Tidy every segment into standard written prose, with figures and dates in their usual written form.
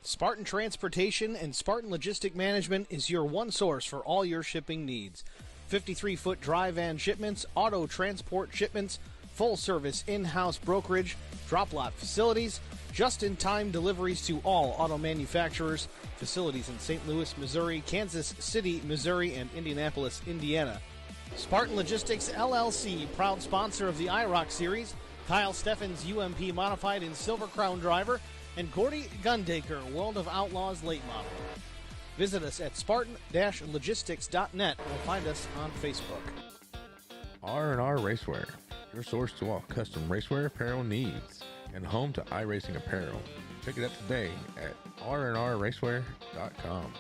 Spartan Transportation and Spartan Logistic Management is your one source for all your shipping needs. 53-foot dry van shipments, auto transport shipments, full-service in-house brokerage, drop-lot facilities, just-in-time deliveries to all auto manufacturers, facilities in St. Louis, Missouri, Kansas City, Missouri, and Indianapolis, Indiana. Spartan Logistics, LLC, proud sponsor of the IROC Series, Kyle Steffens UMP Modified and Silver Crown Driver, and Gordy Gundaker, World of Outlaws Late Model. Visit us at spartan-logistics.net or find us on Facebook. R&R Racewear, your source to all custom racewear apparel needs and home to iRacing apparel. Check it out today at rnrracewear.com.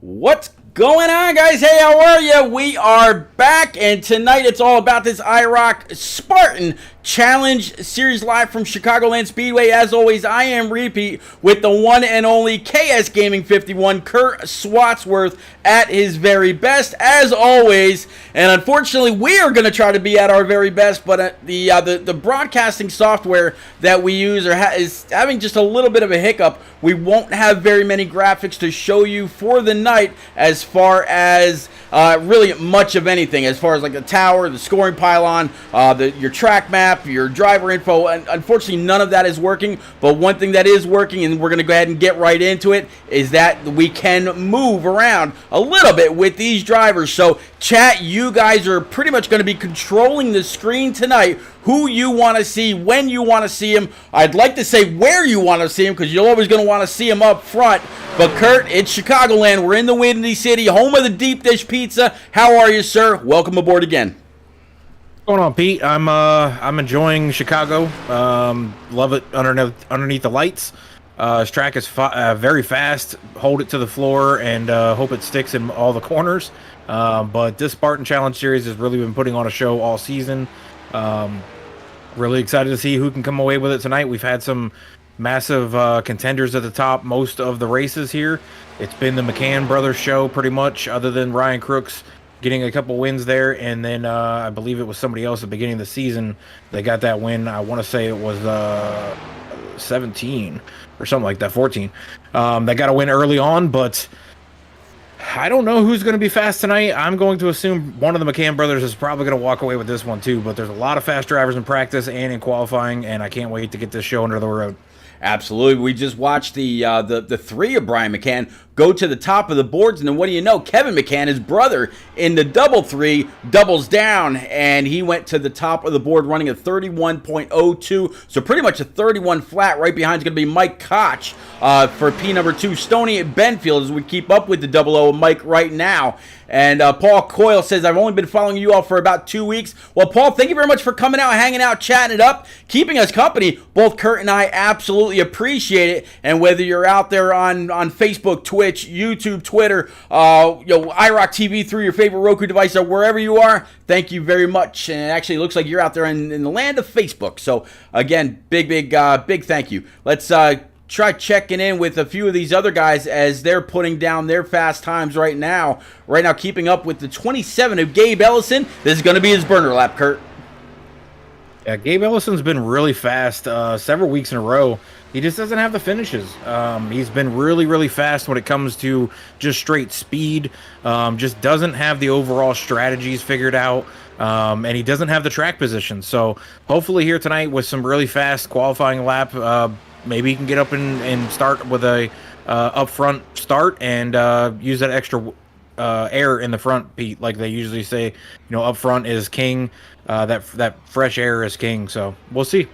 What's going on, guys? Hey, how are you? We are back, and tonight it's all about this IROC Spartan Challenge Series live from Chicagoland Speedway. As always, I am Repeat with the one and only KS Gaming 51, Kurt Swatsworth at his very best, as always. And unfortunately, we are going to try to be at our very best, but the broadcasting software that we use is having just a little bit of a hiccup. We won't have very many graphics to show you for the night as far as really much of anything, as far as like the tower, the scoring pylon, your track map, your driver info. And unfortunately, none of that is working. But one thing that is working, and we're going to go ahead and get right into it, is that we can move around a little bit with these drivers. So chat, you guys are pretty much going to be controlling the screen tonight. Who you want to see, when you want to see him. I'd like to say where you want to see him, because you're always going to want to see him up front. But Kurt, it's Chicagoland. We're in the Windy City, home of the deep dish pizza. How are you, sir? Welcome aboard again. Going on, Pete? I'm enjoying Chicago. Love it underneath the lights. This track is very fast. Hold it to the floor and hope it sticks in all the corners. But this Spartan Challenge Series has really been putting on a show all season. Really excited to see who can come away with it tonight. We've had some massive contenders at the top most of the races here. It's been the McCann brothers show pretty much, other than Ryan Crooks getting a couple wins there, and then I believe it was somebody else at the beginning of the season that got that win. I want to say it was 17 or something like that, 14. That got a win early on, but I don't know who's going to be fast tonight. I'm going to assume one of the McCann brothers is probably going to walk away with this one too, but there's a lot of fast drivers in practice and in qualifying, and I can't wait to get this show under the road. Absolutely. We just watched the three of Brian McCann go to the top of the boards, and then what do you know? Kevin McCann, his brother, in the double three, doubles down, and he went to the top of the board running a 31.02, so pretty much a 31 flat. Right behind is going to be Mike Koch for P number 2. Stoney Benfield, as we keep up with the 00 Mike right now. And Paul Coyle says, I've only been following you all for about 2 weeks. Well, Paul, thank you very much for coming out, hanging out, chatting it up, keeping us company. Both Kurt and I absolutely appreciate it. And whether you're out there on Facebook, Twitch, YouTube, Twitter, IROC TV through your favorite Roku device or wherever you are, thank you very much. And it actually looks like you're out there in the land of Facebook. So, again, big thank you. Let's try checking in with a few of these other guys as they're putting down their fast times right now. Right now, keeping up with the 27 of Gabe Ellison. This is going to be his burner lap, Kurt. Yeah, Gabe Ellison's been really fast several weeks in a row. He just doesn't have the finishes. He's been really fast when it comes to just straight speed. Just doesn't have the overall strategies figured out. And he doesn't have the track position. So hopefully here tonight with some really fast qualifying lap, maybe he can get up and start with a up front start and use that extra air in the front, Pete, like they usually say. Up front is king. That fresh air is king. So we'll see.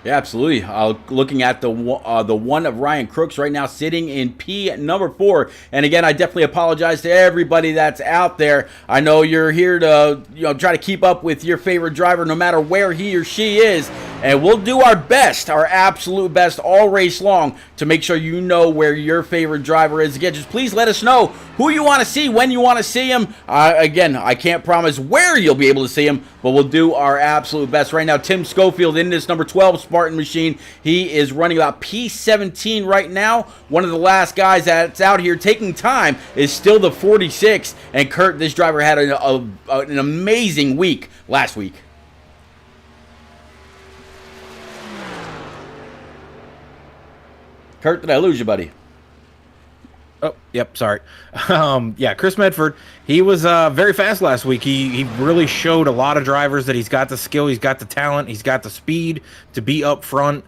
Yeah, absolutely. Looking at the one of Ryan Crooks right now sitting in P number 4. And again, I definitely apologize to everybody that's out there. I know you're here to try to keep up with your favorite driver no matter where he or she is. And we'll do our best, our absolute best all race long to make sure you know where your favorite driver is. Again, just please let us know who you want to see, when you want to see him. Again, I can't promise where you'll be able to see him, but we'll do our absolute best. Right now, Tim Schofield in this number 12 Spartan machine. He is running about P17 right now. One of the last guys that's out here taking time is still the 46. And Kurt, this driver had an amazing week last week. Kurt, did I lose you, buddy? Oh, yep, sorry. Yeah, Chris Medford, he was very fast last week. He really showed a lot of drivers that he's got the skill, he's got the talent, he's got the speed to be up front.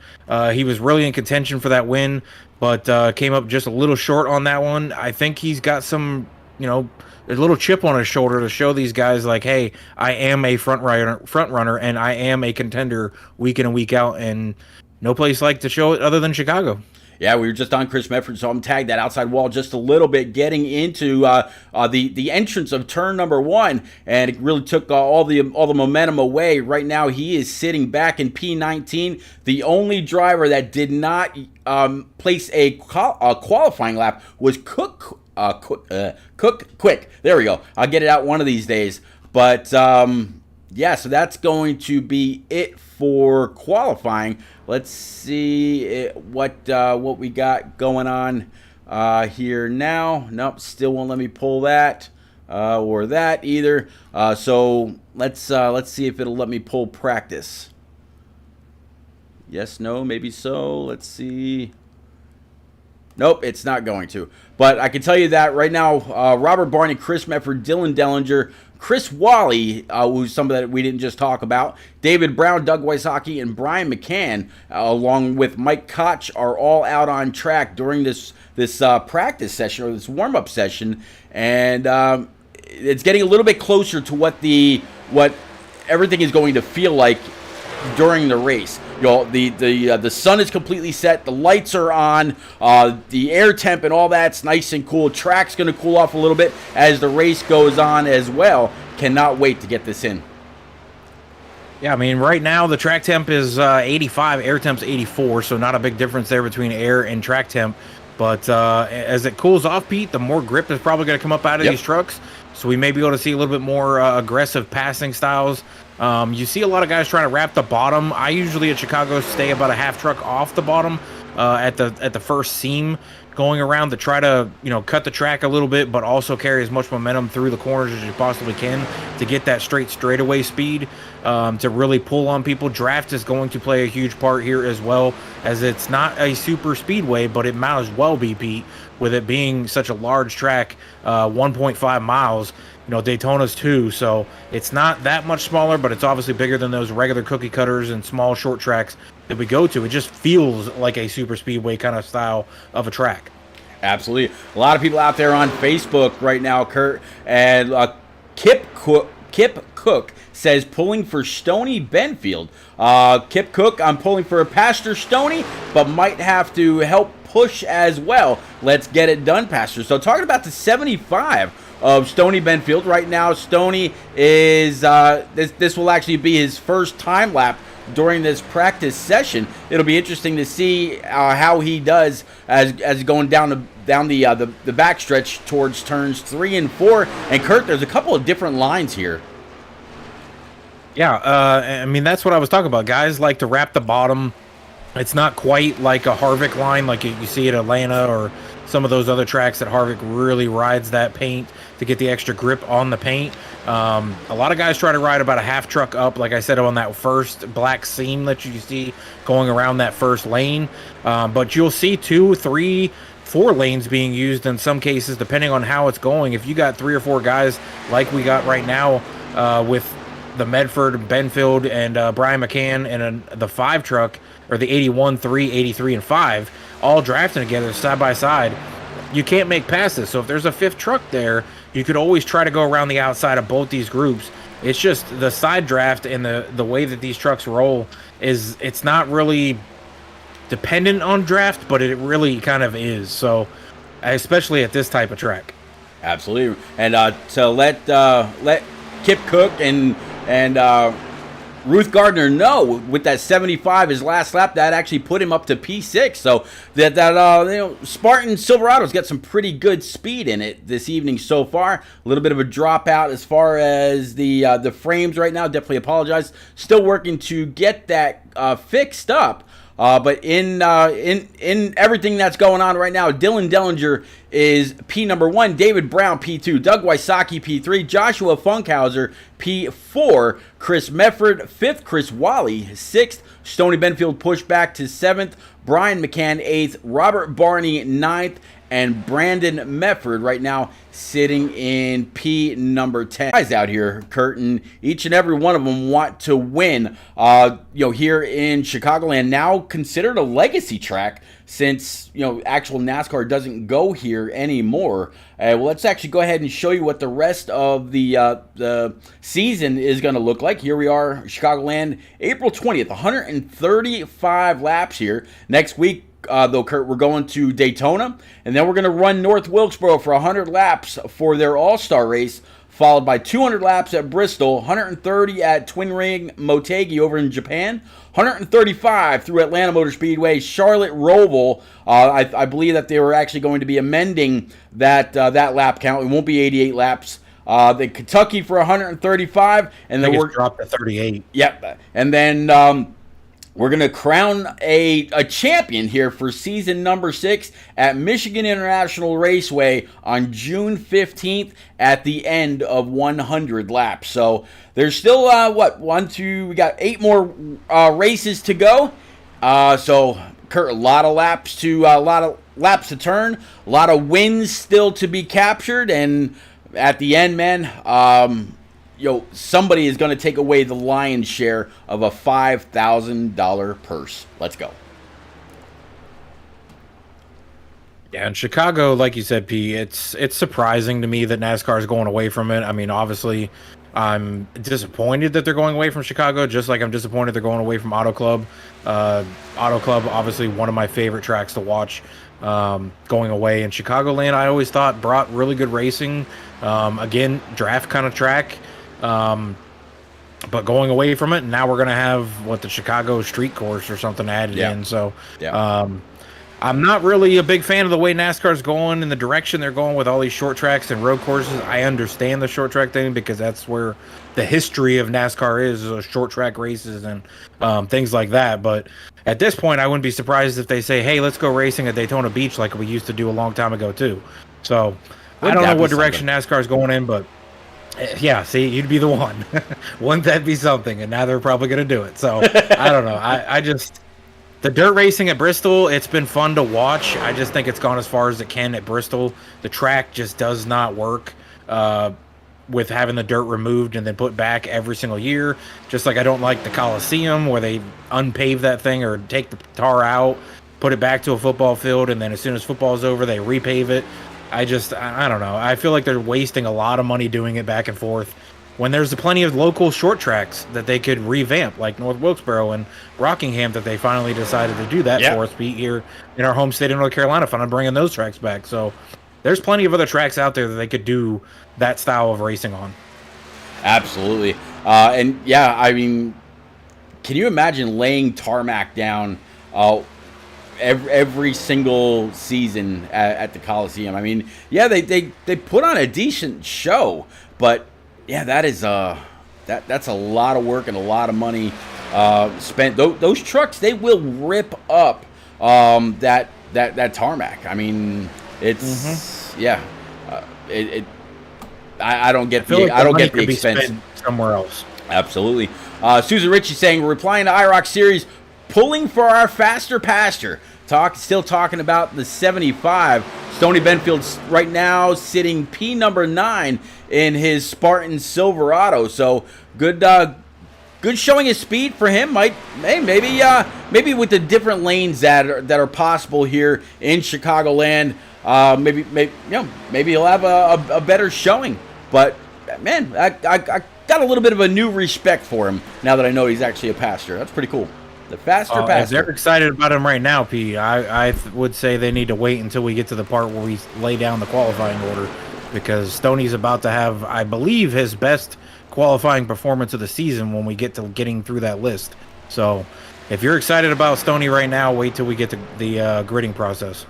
He was really in contention for that win, but came up just a little short on that one. I think he's got some, a little chip on his shoulder to show these guys like, hey, I am a front runner, and I am a contender week in and week out, and no place like to show it other than Chicago. Yeah, we were just on Chris Medford, so I'm tagged that outside wall just a little bit, getting into the entrance of turn number 1, and it really took all the momentum away. Right now, he is sitting back in P19. The only driver that did not place a qualifying lap was Cook Quick. There we go. I'll get it out one of these days. But yeah, so that's going to be it for qualifying. Let's see what we got going on here now. Nope, still won't let me pull that or that either. So let's see if it'll let me pull practice. Yes, no, maybe so. Let's see. Nope, it's not going to. But I can tell you that right now, Robert Barney, Chris Medford, Dylan Dellinger, Chris Wally, who's somebody that we didn't just talk about, David Brown, Doug Wysocki, and Brian McCann, along with Mike Koch, are all out on track during this practice session or this warm-up session. And it's getting a little bit closer to what everything is going to feel like during the race. The sun is completely set, the lights are on, the air temp and all that's nice and cool. Track's going to cool off a little bit as the race goes on as well. Cannot wait to get this in. Yeah, I mean, right now the track temp is 85, air temp's 84, so not a big difference there between air and track temp. But as it cools off, Pete, the more grip is probably going to come up out of these trucks. So we may be able to see a little bit more aggressive passing styles. You see a lot of guys trying to wrap the bottom. I usually at Chicago stay about a half truck off the bottom at the first seam, going around to try to, you know, cut the track a little bit, but also carry as much momentum through the corners as you possibly can to get that straightaway speed, to really pull on people. Draft is going to play a huge part here as well, as it's not a super speedway, but it might as well be, Pete, with it being such a large track, 1.5 miles. You know, Daytona's 2, so it's not that much smaller, but it's obviously bigger than those regular cookie cutters and small short tracks that we go to. It just feels like a super speedway kind of style of a track. Absolutely. A lot of people out there on Facebook right now, Kurt, and Kip Cook says pulling for Stoney Benfield. Kip Cook, I'm pulling for Pastor Stoney, but might have to help push as well. Let's get it done, Pastor. So talking about the 75 of Stoney Benfield right now, Stoney is this will actually be his first time lap during this practice session. It'll be interesting to see how he does as going down the backstretch towards turns 3 and 4. And Kurt, there's a couple of different lines here. Yeah, I mean, that's what I was talking about. Guys like to wrap the bottom. It's not quite like a Harvick line like you see at Atlanta or some of those other tracks that Harvick really rides that paint to get the extra grip on the paint. A lot of guys try to ride about a half truck up, like I said, on that first black seam that you see going around that first lane. But you'll see 2, 3, 4 lanes being used in some cases, depending on how it's going. If you got 3 or 4 guys like we got right now with the Medford, Benfield, and Brian McCann and the 5 truck, or the 81, 3, 83, and 5, all drafting together side by side, you can't make passes. So if there's a 5th truck there, you could always try to go around the outside of both these groups. It's just the side draft and the way that these trucks roll it's not really dependent on draft, but it really kind of is. So especially at this type of track. Absolutely. And so let Kip Cook and Ruth Gardner know with that 75 his last lap, that actually put him up to P6. So that you know, Spartan Silverado's got some pretty good speed in it this evening so far. A little bit of a dropout as far as the frames right now. Definitely apologize. Still working to get that fixed up. But in everything that's going on right now, Dylan Dellinger is P1, David Brown P2, Doug Wysocki P3, Joshua Funkhauser P4, Chris Mefford 5th, Chris Wally 6th, Stoney Benfield pushed back to 7th, Brian McCann 8th, Robert Barney 9th, and Brandon Mefford right now sitting in P10. Guys out here, Curtin, each and every one of them want to win. You know, here in Chicagoland, now considered a legacy track since, you know, actual NASCAR doesn't go here anymore. Well, let's actually go ahead and show you what the rest of the season is going to look like. Here we are, Chicagoland, April 20th, 135 laps here. Next week, though, Kurt, we're going to Daytona, and then we're going to run North Wilkesboro for 100 laps for their All-Star race, followed by 200 laps at Bristol, 130 at Twin Ring Motegi over in Japan, 135 through Atlanta Motor Speedway, Charlotte Roval. I believe that they were actually going to be amending that lap count. It won't be 88 laps. The Kentucky for 135, and then we're dropped to 38. Yep, and then we're going to crown a champion here for season number 6 at Michigan International Raceway on June 15th at the end of 100 laps. So there's still, we got 8 more races to go. So, Kurt, a lot of laps to turn, a lot of wins still to be captured, and at the end, man, somebody is going to take away the lion's share of a $5,000 purse. Let's go. Yeah, in Chicago, like you said, P, it's surprising to me that NASCAR is going away from it. I mean, obviously, I'm disappointed that they're going away from Chicago, just like I'm disappointed they're going away from Auto Club. Auto Club, obviously, one of my favorite tracks to watch. Going away in Chicagoland, I always thought brought really good racing. Again, draft kind of track. but going away from it, now we're going to have the Chicago Street Course or something added in. So, I'm not really a big fan of the way NASCAR's going in the direction they're going with all these short tracks and road courses. I understand the short track thing because that's where the history of NASCAR is short track races and things like that. But at this point, I wouldn't be surprised if they say, hey, let's go racing at Daytona Beach like we used to do a long time ago, too. So I don't know what direction NASCAR's going in, but yeah, see, you'd be the one. Wouldn't that be something? And now they're probably going to do it. So I don't know. I just... The dirt racing at Bristol, it's been fun to watch. I just think it's gone as far as it can at Bristol. The track just does not work with having the dirt removed and then put back every single year. Just like I don't like the Coliseum where they unpave that thing or take the tar out, put it back to a football field, and then as soon as football's over, they repave it. I don't know. I feel like they're wasting a lot of money doing it back and forth, when there's plenty of local short tracks that they could revamp, like North Wilkesboro and Rockingham, that they finally decided to do that for us here in our home state of North Carolina, finally bringing those tracks back. So there's plenty of other tracks out there that they could do that style of racing on. Absolutely. And yeah, I mean, can you imagine laying tarmac down every single season at the Coliseum? I mean, yeah, they put on a decent show, but yeah, that is that's a lot of work and a lot of money spent. Those trucks, they will rip up that tarmac. I mean, it's I don't get the expense somewhere else. Absolutely. Susan Ritchie saying, replying to IROC series, pulling for our faster pasture. Still talking about the 75. Stoney Benfield's right now sitting P number 9 in his Spartan Silverado. So good showing his speed for him. Maybe with the different lanes that are possible here in Chicagoland, maybe he'll have a better showing. But man, I got a little bit of a new respect for him now that I know he's actually a pastor. That's pretty cool. The faster pastor. If they're excited about him right now, P, I would say they need to wait until we get to the part where we lay down the qualifying order, because Stoney's about to have, I believe, his best qualifying performance of the season when we get to getting through that list. So if you're excited about Stoney right now, wait till we get to the gridding process.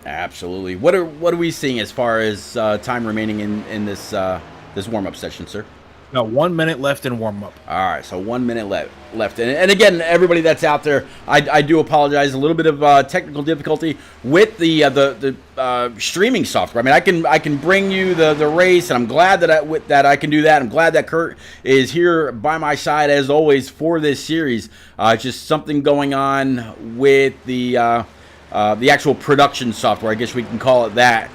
Absolutely. What are we seeing as far as time remaining in this warm-up session, sir? Got 1 minute left in warm-up. All right, so 1 minute left. And again, everybody that's out there, I do apologize. A little bit of technical difficulty with the streaming software. I mean, I can bring you the race, and I'm glad that I can do that. I'm glad that Kurt is here by my side, as always, for this series. Just something going on with the actual production software, I guess we can call it that.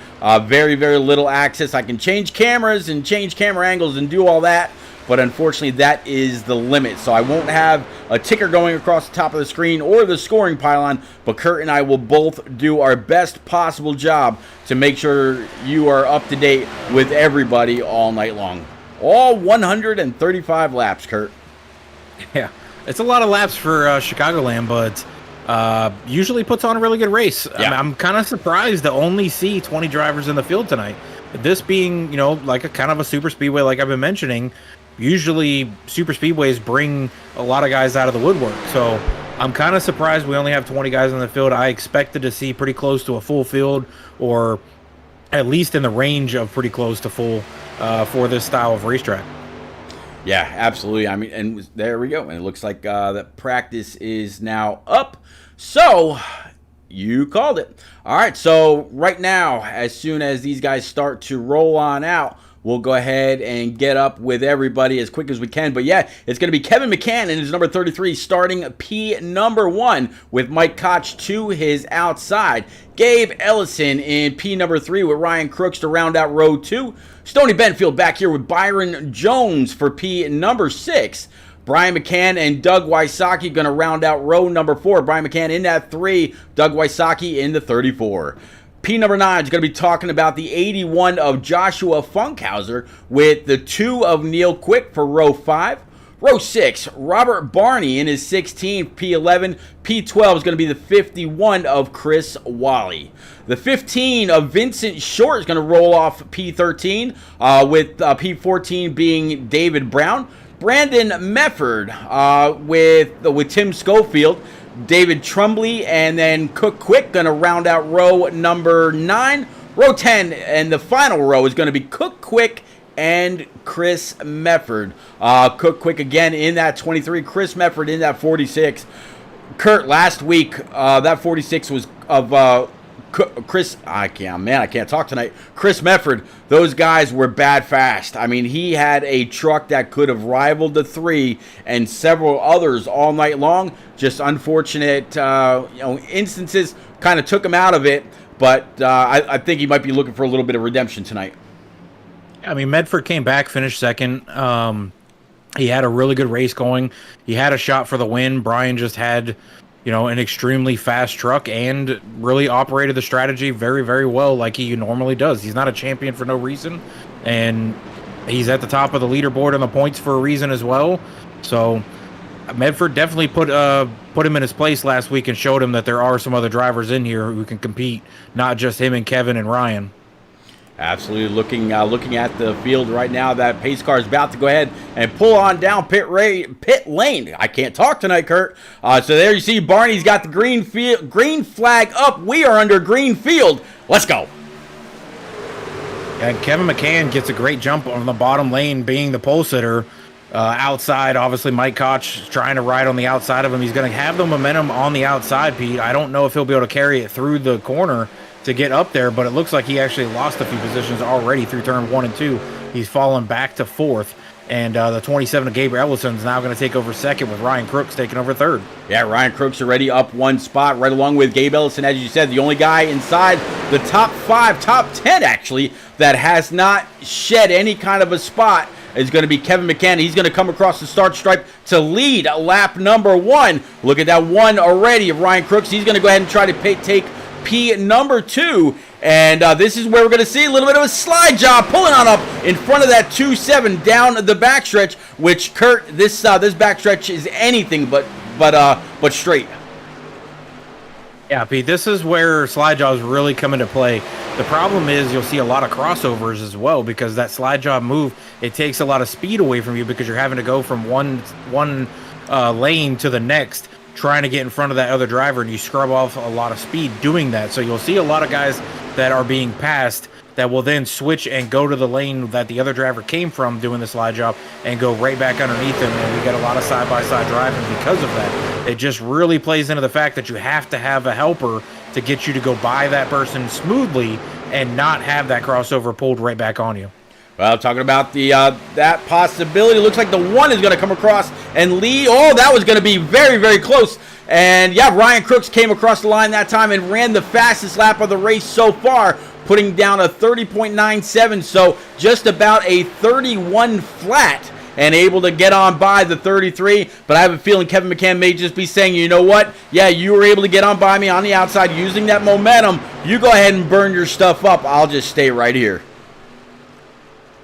Very, very little access. I can change cameras and change camera angles and do all that, but unfortunately that is the limit. So I won't have a ticker going across the top of the screen or the scoring pylon, but Kurt and I will both do our best possible job to make sure you are up to date with everybody all night long. All 135 laps, Kurt. Yeah, it's a lot of laps for Chicagoland, but usually puts on a really good race. Yeah. I'm kind of surprised to only see 20 drivers in the field tonight. This being, like a kind of a super speedway, like I've been mentioning, usually super speedways bring a lot of guys out of the woodwork. So I'm kind of surprised we only have 20 guys in the field. I expected to see pretty close to a full field, or at least in the range of pretty close to full for this style of racetrack. Yeah, absolutely. I mean, and there we go. And it looks like that practice is now up. So you called it. All right. So right now, as soon as these guys start to roll on out, we'll go ahead and get up with everybody as quick as we can. But yeah, it's going to be Kevin McCann in his number 33 starting P number 1 with Mike Koch to his outside. Gabe Ellison in P number 3 with Ryan Crooks to round out row 2. Stoney Benfield back here with Byron Jones for P number 6. Brian McCann and Doug Wysocki going to round out row number 4. Brian McCann in that 3. Doug Wysocki in the 34. P number 9 is going to be talking about the 81 of Joshua Funkhauser with the 2 of Neil Quick for row 5. Row 6, Robert Barney in his 16, P11. P12 is going to be the 51 of Chris Wally. The 15 of Vincent Short is going to roll off P13, with P14 being David Brown. Brandon Mefford with Tim Schofield, David Trumbley, and then Cook Quick going to round out row number 9. Row 10 and the final row is going to be Cook Quick and Chris Mefford. Cook Quick again in that 23, Chris Mefford in that 46. Kurt, last week, that 46 was of Chris, I can't talk tonight. Chris Mefford, those guys were bad fast. I mean, he had a truck that could have rivaled the 3 and several others all night long. Just unfortunate, instances kind of took him out of it. But I think he might be looking for a little bit of redemption tonight. I mean, Medford came back, finished second. He had a really good race going. He had a shot for the win. Brian just had, an extremely fast truck and really operated the strategy very, very well like he normally does. He's not a champion for no reason, and he's at the top of the leaderboard on the points for a reason as well. So Medford definitely put him in his place last week and showed him that there are some other drivers in here who can compete, not just him and Kevin and Ryan. Absolutely. Looking at the field right now, that pace car is about to go ahead and pull on down pit lane. I can't talk tonight, Kurt. So there you see Barney's got the green flag up. We are under green field. Let's go. And Kevin McCann gets a great jump on the bottom lane, being the pole sitter. Outside, obviously, Mike Koch trying to ride on the outside of him. He's going to have the momentum on the outside, Pete. I don't know if he'll be able to carry it through the corner to get up there, but it looks like he actually lost a few positions already through turn 1 and 2. He's fallen back to 4th, and the 27 of Gabriel Ellison is now going to take over 2nd with Ryan Crooks taking over 3rd. Yeah, Ryan Crooks already up 1 spot, right along with Gabe Ellison, as you said, the only guy inside the top 5, top 10 actually, that has not shed any kind of a spot is going to be Kevin McCann. He's going to come across the start stripe to lead lap number 1. Look at that 1 already of Ryan Crooks. He's going to go ahead and try to take P number 2, and this is where we're going to see a little bit of a slide job pulling on up in front of that 2.7 down the backstretch, which, Kurt, this backstretch is anything but straight. Yeah, Pete, this is where slide jobs really come into play. The problem is you'll see a lot of crossovers as well, because that slide job move, it takes a lot of speed away from you because you're having to go from one lane to the next, trying to get in front of that other driver, and you scrub off a lot of speed doing that. So you'll see a lot of guys that are being passed that will then switch and go to the lane that the other driver came from doing the slide job and go right back underneath him, and we get a lot of side-by-side driving because of that. It just really plays into the fact that you have to have a helper to get you to go by that person smoothly and not have that crossover pulled right back on you. Well, talking about the that possibility, looks like the 1 is going to come across and lead. Oh, that was going to be very, very close. And yeah, Ryan Crooks came across the line that time and ran the fastest lap of the race so far, putting down a 30.97, so just about a 31 flat, and able to get on by the 33. But I have a feeling Kevin McCann may just be saying, you know what? Yeah, you were able to get on by me on the outside using that momentum. You go ahead and burn your stuff up. I'll just stay right here.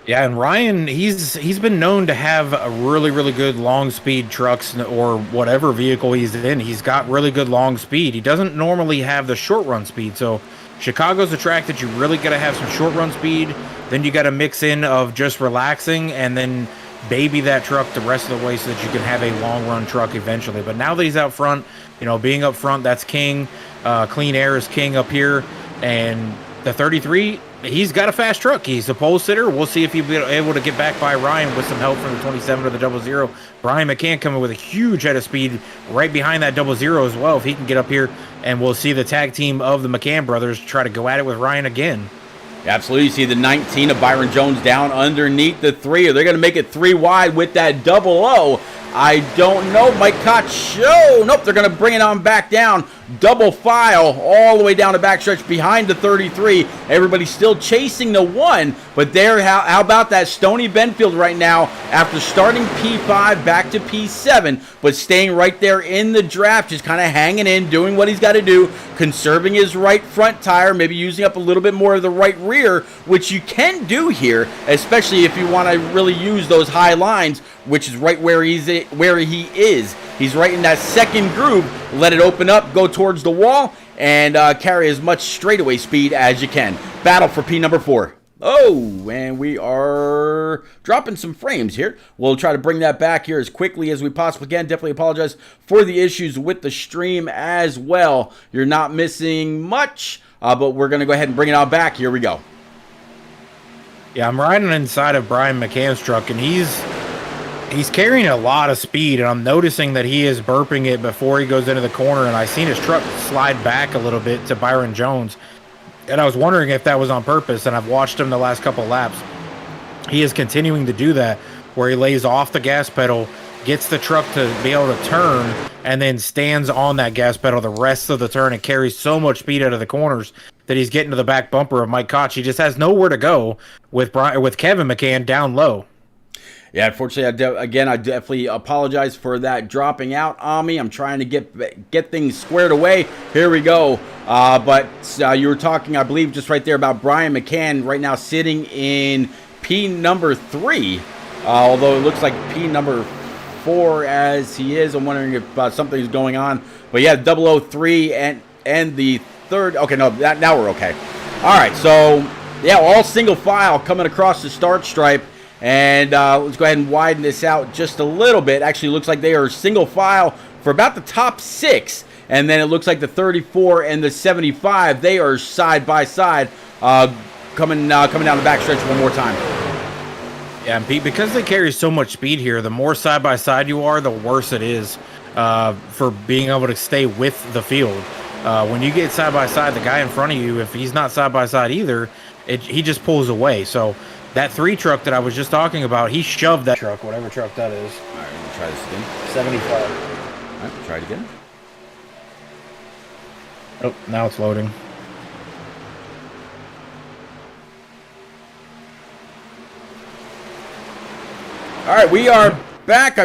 Yeah, and Ryan, he's been known to have a really, really good long speed trucks or whatever vehicle he's in. He's got really good long speed. He doesn't normally have the short run speed. So Chicago's a track that you really got to have some short run speed. Then you got to mix in of just relaxing and then baby that truck the rest of the way so that you can have a long run truck eventually. But now that he's out front, being up front, that's king. Clean air is king up here. And the 33, he's got a fast truck. He's a pole sitter. We'll see if he'll be able to get back by Ryan with some help from the 27 to the 00. Brian McCann coming with a huge head of speed right behind that 00 as well if he can get up here. And we'll see the tag team of the McCann brothers try to go at it with Ryan again. Absolutely. You see the 19 of Byron Jones down underneath the 3. Are they going to make it 3 wide with that 00? I don't know. Mike Koch. Oh, nope. They're going to bring it on back down. Double file all the way down the backstretch behind the 33. Everybody's still chasing the 1. But there, how about that Stoney Benfield right now after starting P5 back to P7, but staying right there in the draft, just kind of hanging in, doing what he's got to do, conserving his right front tire, maybe using up a little bit more of the right rear, which you can do here, especially if you want to really use those high lines, which is right where he is. He's right in that second groove. Let it open up, go towards the wall, and carry as much straightaway speed as you can. Battle for P number 4. Oh, and we are dropping some frames here. We'll try to bring that back here as quickly as we possibly can. Definitely apologize for the issues with the stream as well. You're not missing much, but we're going to go ahead and bring it on back. Here we go. Yeah, I'm riding inside of Brian McCann's truck, and he's carrying a lot of speed, and I'm noticing that he is burping it before he goes into the corner, and I seen his truck slide back a little bit to Byron Jones. And I was wondering if that was on purpose, and I've watched him the last couple laps. He is continuing to do that, where he lays off the gas pedal, gets the truck to be able to turn, and then stands on that gas pedal the rest of the turn and carries so much speed out of the corners that he's getting to the back bumper of Mike Koch. He just has nowhere to go with Kevin McCann down low. Yeah, unfortunately, I definitely apologize for that dropping out on me. I'm trying to get things squared away. Here we go. But you were talking, I believe, just right there about Brian McCann right now sitting in P number 3, although it looks like P number 4 as he is. I'm wondering if something's going on. But yeah, 003 and the third. Okay, no, now we're okay. All right, so yeah, all single file coming across the start stripe. And let's go ahead and widen this out just a little bit. Actually, looks like they are single file for about the top 6. And then it looks like the 34 and the 75, they are side by side, coming down the backstretch one more time. Yeah, and Pete, because they carry so much speed here, the more side by side you are, the worse it is for being able to stay with the field. When you get side by side, the guy in front of you, if he's not side by side either, he just pulls away. So that 3 truck that I was just talking about, he shoved that truck, whatever truck that is. All right, we'll try this again. 75. All right, we'll try it again. Oh, now it's loading. All right, we are back.